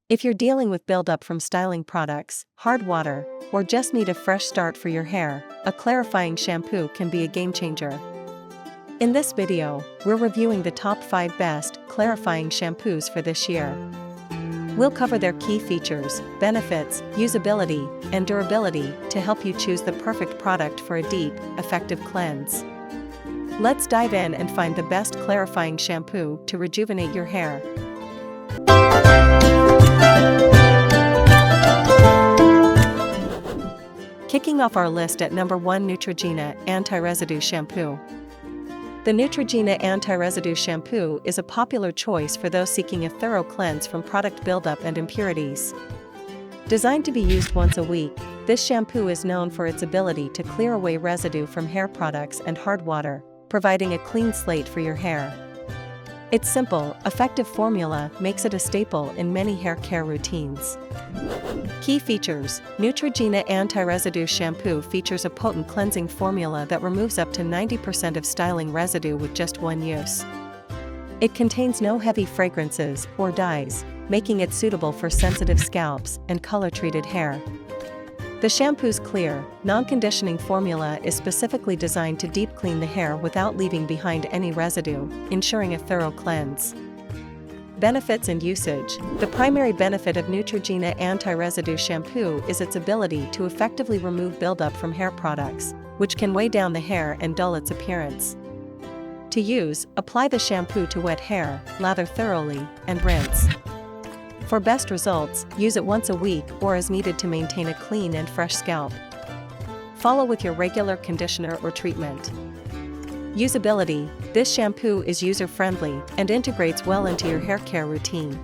If you're dealing with buildup from styling products, hard water, or just need a fresh start for your hair, a clarifying shampoo can be a game changer. In this video, we're reviewing the top 5 best clarifying shampoos for this year. We'll cover their key features, benefits, usability, and durability to help you choose the perfect product for a deep, effective cleanse. Let's dive in and find the best clarifying shampoo to rejuvenate your hair. Kicking off our list at number 1, Neutrogena Anti-Residue Shampoo. The Neutrogena Anti-Residue Shampoo is a popular choice for those seeking a thorough cleanse from product buildup and impurities. Designed to be used once a week, this shampoo is known for its ability to clear away residue from hair products and hard water, providing a clean slate for your hair. Its simple, effective formula makes it a staple in many hair care routines. Key features: Neutrogena Anti-Residue Shampoo features a potent cleansing formula that removes up to 90% of styling residue with just one use. It contains no heavy fragrances or dyes, making it suitable for sensitive scalps and color-treated hair. The shampoo's clear, non-conditioning formula is specifically designed to deep clean the hair without leaving behind any residue, ensuring a thorough cleanse. Benefits and usage: the primary benefit of Neutrogena Anti-Residue Shampoo is its ability to effectively remove buildup from hair products, which can weigh down the hair and dull its appearance. To use, apply the shampoo to wet hair, lather thoroughly, and rinse. For best results, use it once a week or as needed to maintain a clean and fresh scalp. Follow with your regular conditioner or treatment. Usability: this shampoo is user-friendly and integrates well into your hair care routine.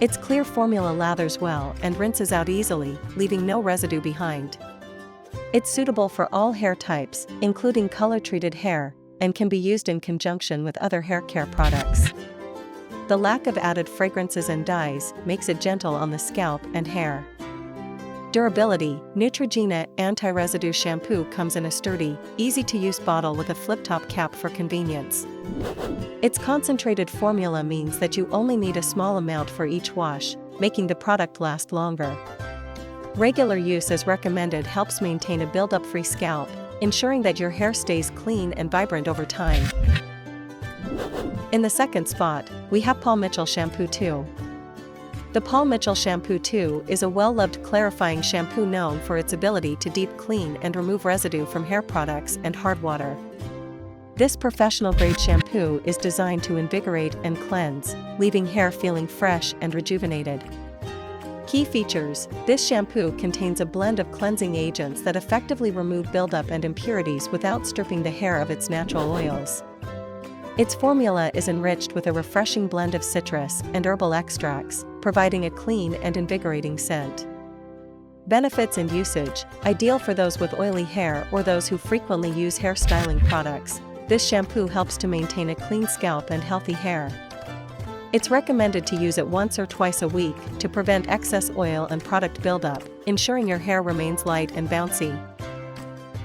Its clear formula lathers well and rinses out easily, leaving no residue behind. It's suitable for all hair types, including color-treated hair, and can be used in conjunction with other hair care products. The lack of added fragrances and dyes makes it gentle on the scalp and hair. Durability: Neutrogena Anti-Residue Shampoo comes in a sturdy, easy-to-use bottle with a flip-top cap for convenience. Its concentrated formula means that you only need a small amount for each wash, making the product last longer. Regular use as recommended helps maintain a buildup-free scalp, ensuring that your hair stays clean and vibrant over time. In the second spot, we have Paul Mitchell Shampoo 2. The Paul Mitchell Shampoo 2 is a well-loved clarifying shampoo known for its ability to deep clean and remove residue from hair products and hard water. This professional-grade shampoo is designed to invigorate and cleanse, leaving hair feeling fresh and rejuvenated. Key features: this shampoo contains a blend of cleansing agents that effectively remove buildup and impurities without stripping the hair of its natural oils. Its formula is enriched with a refreshing blend of citrus and herbal extracts, providing a clean and invigorating scent. Benefits and usage: ideal for those with oily hair or those who frequently use hair styling products, this shampoo helps to maintain a clean scalp and healthy hair. It's recommended to use it once or twice a week to prevent excess oil and product buildup, ensuring your hair remains light and bouncy.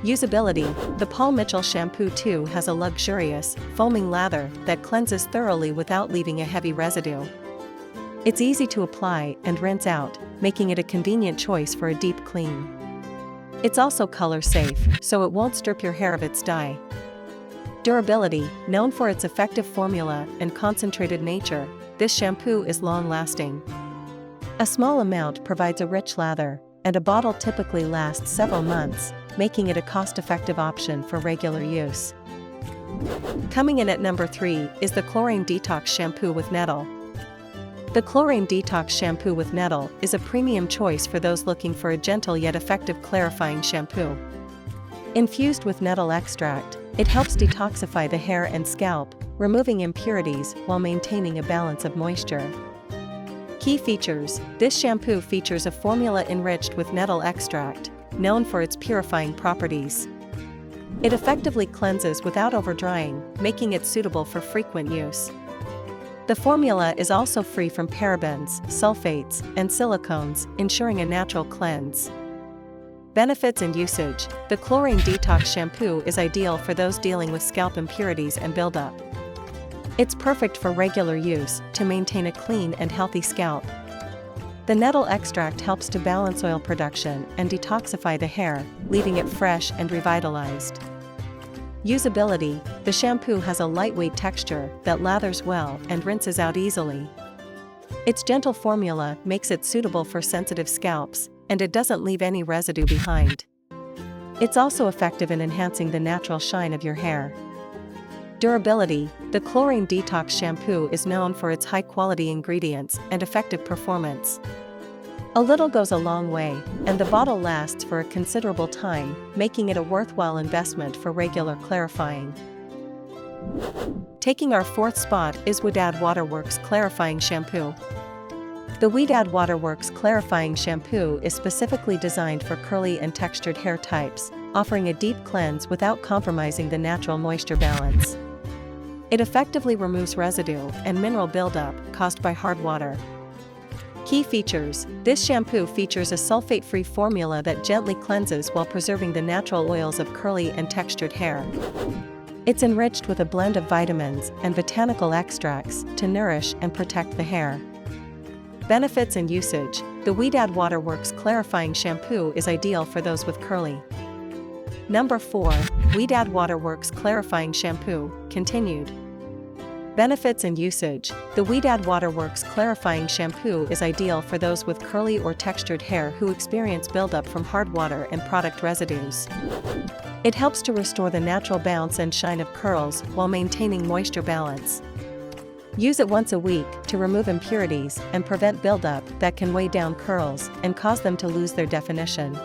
Usability: the Paul Mitchell Shampoo 2 has a luxurious, foaming lather that cleanses thoroughly without leaving a heavy residue. It's easy to apply and rinse out, making it a convenient choice for a deep clean. It's also color safe, so it won't strip your hair of its dye. Durability: known for its effective formula and concentrated nature, this shampoo is long-lasting. A small amount provides a rich lather, and a bottle typically lasts several months, making it a cost-effective option for regular use. Coming in at number 3 is the Klorane Detox Shampoo with Nettle. The Klorane Detox Shampoo with Nettle is a premium choice for those looking for a gentle yet effective clarifying shampoo. Infused with nettle extract, it helps detoxify the hair and scalp, removing impurities while maintaining a balance of moisture. Key features: this shampoo features a formula enriched with nettle extract, known for its purifying properties. It effectively cleanses without overdrying, making it suitable for frequent use. The formula is also free from parabens, sulfates, and silicones, ensuring a natural cleanse. Benefits and usage: the Klorane Detox Shampoo is ideal for those dealing with scalp impurities and buildup. It's perfect for regular use to maintain a clean and healthy scalp. The nettle extract helps to balance oil production and detoxify the hair, leaving it fresh and revitalized. Usability: the shampoo has a lightweight texture that lathers well and rinses out easily. Its gentle formula makes it suitable for sensitive scalps, and it doesn't leave any residue behind. It's also effective in enhancing the natural shine of your hair. Durability: the Klorane Detox shampoo is known for its high-quality ingredients and effective performance. A little goes a long way, and the bottle lasts for a considerable time, making it a worthwhile investment for regular clarifying. Taking our fourth spot is Ouidad Waterworks Clarifying Shampoo. The Ouidad Waterworks Clarifying Shampoo is specifically designed for curly and textured hair types, offering a deep cleanse without compromising the natural moisture balance. It effectively removes residue and mineral buildup caused by hard water. Key features: this shampoo features a sulfate-free formula that gently cleanses while preserving the natural oils of curly and textured hair. It's enriched with a blend of vitamins and botanical extracts to nourish and protect the hair. Benefits and usage: the Ouidad Waterworks Clarifying Shampoo is ideal for those with curly. Number 4. Ouidad Waterworks Clarifying Shampoo, continued. Benefits and usage: the Ouidad Waterworks Clarifying Shampoo is ideal for those with curly or textured hair who experience buildup from hard water and product residues. It helps to restore the natural bounce and shine of curls while maintaining moisture balance. Use it once a week to remove impurities and prevent buildup that can weigh down curls and cause them to lose their definition.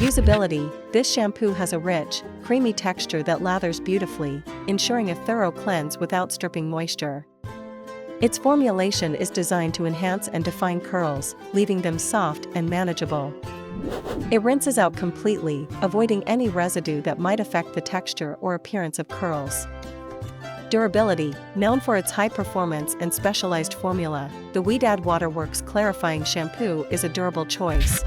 Usability: this shampoo has a rich, creamy texture that lathers beautifully, ensuring a thorough cleanse without stripping moisture. Its formulation is designed to enhance and define curls, leaving them soft and manageable. It rinses out completely, avoiding any residue that might affect the texture or appearance of curls. Durability: known for its high performance and specialized formula, the Ouidad Waterworks Clarifying Shampoo is a durable choice.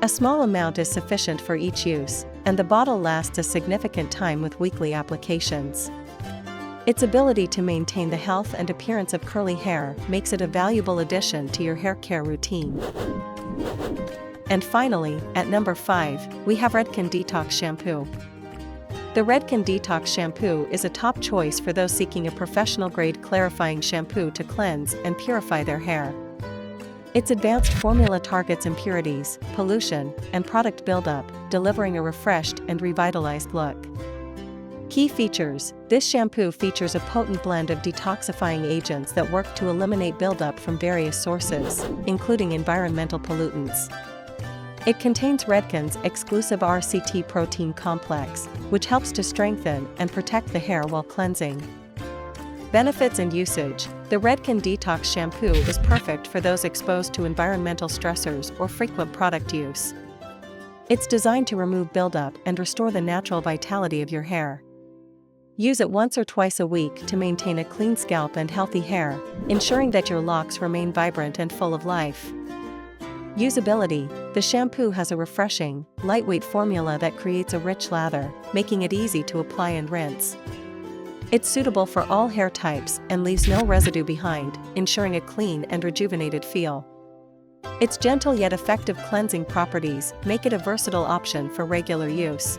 A small amount is sufficient for each use, and the bottle lasts a significant time with weekly applications. Its ability to maintain the health and appearance of curly hair makes it a valuable addition to your hair care routine. And finally, at number 5, we have Redken Detox Shampoo. The Redken Detox Shampoo is a top choice for those seeking a professional-grade clarifying shampoo to cleanse and purify their hair. Its advanced formula targets impurities, pollution, and product buildup, delivering a refreshed and revitalized look. Key features: this shampoo features a potent blend of detoxifying agents that work to eliminate buildup from various sources, including environmental pollutants. It contains Redken's exclusive RCT protein complex, which helps to strengthen and protect the hair while cleansing. Benefits and usage: the Redken Detox Shampoo is perfect for those exposed to environmental stressors or frequent product use. It's designed to remove buildup and restore the natural vitality of your hair. Use it once or twice a week to maintain a clean scalp and healthy hair, ensuring that your locks remain vibrant and full of life. Usability: the shampoo has a refreshing, lightweight formula that creates a rich lather, making it easy to apply and rinse. It's suitable for all hair types and leaves no residue behind, ensuring a clean and rejuvenated feel. Its gentle yet effective cleansing properties make it a versatile option for regular use.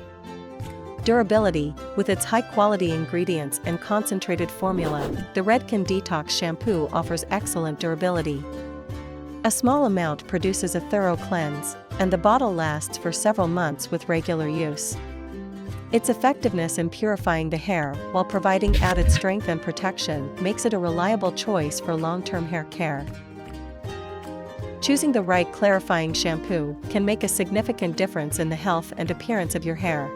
Durability: with its high-quality ingredients and concentrated formula, the Redken Detox Shampoo offers excellent durability. A small amount produces a thorough cleanse, and the bottle lasts for several months with regular use. Its effectiveness in purifying the hair while providing added strength and protection makes it a reliable choice for long-term hair care. Choosing the right clarifying shampoo can make a significant difference in the health and appearance of your hair.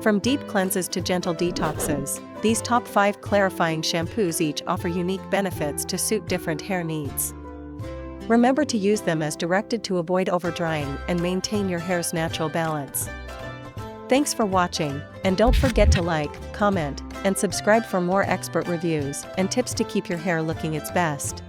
From deep cleanses to gentle detoxes, these top 5 clarifying shampoos each offer unique benefits to suit different hair needs. Remember to use them as directed to avoid overdrying and maintain your hair's natural balance. Thanks for watching, and don't forget to like, comment, and subscribe for more expert reviews and tips to keep your hair looking its best.